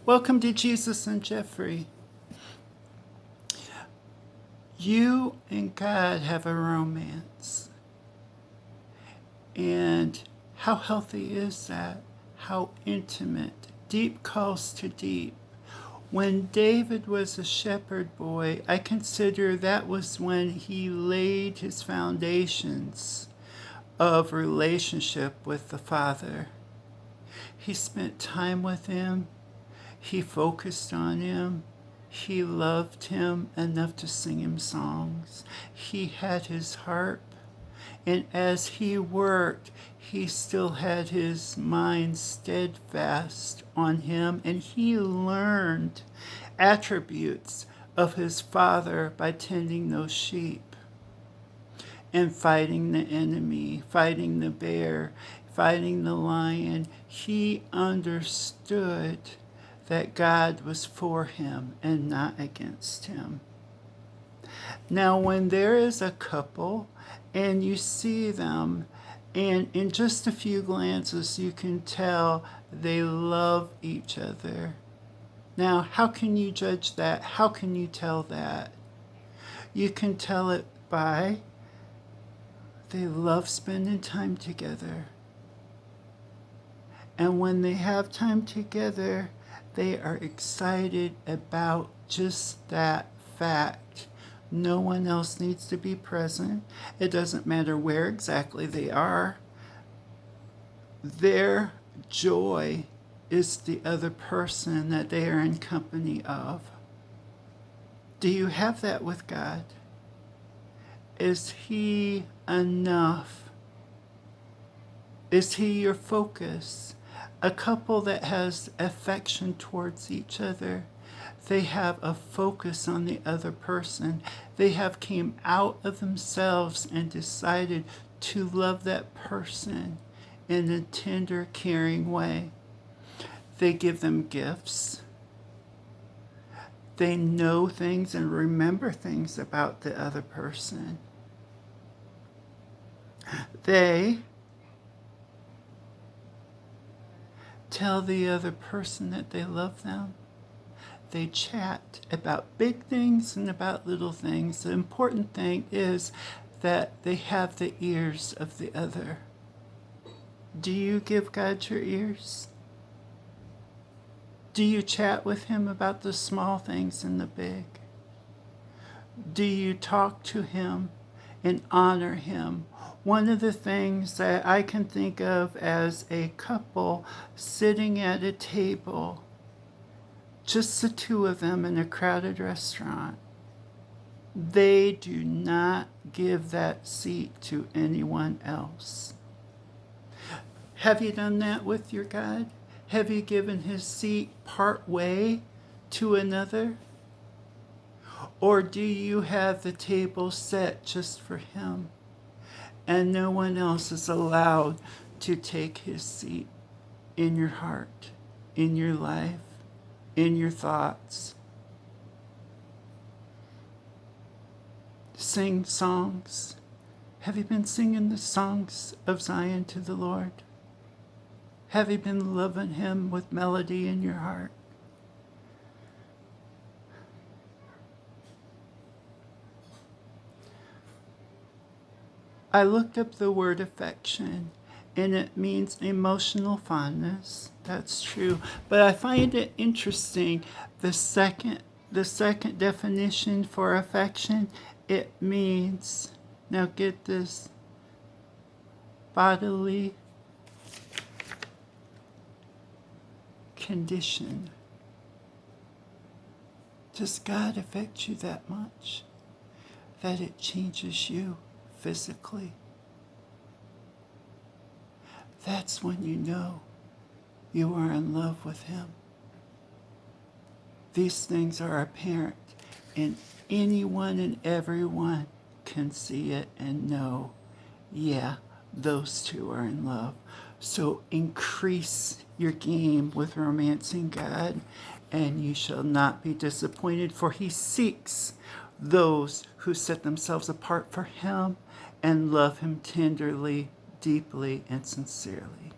Welcome to Jesus and Jeffery. You and God have a romance. And how healthy is that? How intimate. Deep calls to deep. When David was a shepherd boy, I consider that was when he laid his foundations of relationship with the Father. He spent time with him. He focused on him. He loved him enough to sing him songs. He had his harp. And as he worked, he still had his mind steadfast on him. And he learned attributes of his father by tending those sheep and fighting the enemy, fighting the bear, fighting the lion. He understood that God was for him and not against him. Now, when there is a couple and you see them, and in just a few glances, you can tell they love each other. Now, how can you judge that? How can you tell that? You can tell it by they love spending time together. And when they have time together, they are excited about just that fact. No one else needs to be present. It doesn't matter where exactly they are. Their joy is the other person that they are in company of. Do you have that with God? Is He enough? Is He your focus? A couple that has affection towards each other, they have a focus on the other person. They have came out of themselves and decided to love that person in a tender, caring way. They give them gifts. They know things and remember things about the other person. They tell the other person that they love them. They chat about big things and about little things. The important thing is that they have the ears of the other. Do you give God your ears? Do you chat with Him about the small things and the big? Do you talk to Him and honor Him? One of the things that I can think of as a couple sitting at a table, just the two of them in a crowded restaurant, they do not give that seat to anyone else. Have you done that with your God? Have you given His seat part way to another? Or do you have the table set just for Him? And no one else is allowed to take His seat in your heart, in your life, in your thoughts. Sing songs. Have you been singing the songs of Zion to the Lord? Have you been loving Him with melody in your heart? I looked up the word affection, and it means emotional fondness. That's true. But I find it interesting, the second definition for affection, it means, now get this, bodily condition. Does God affect you that much that it changes you physically? That's when you know you are in love with Him. These things are apparent, and anyone and everyone can see it and know, yeah, those two are in love. So increase your game with romancing God, and you shall not be disappointed, for He seeks those who set themselves apart for Him and love Him tenderly, deeply, and sincerely.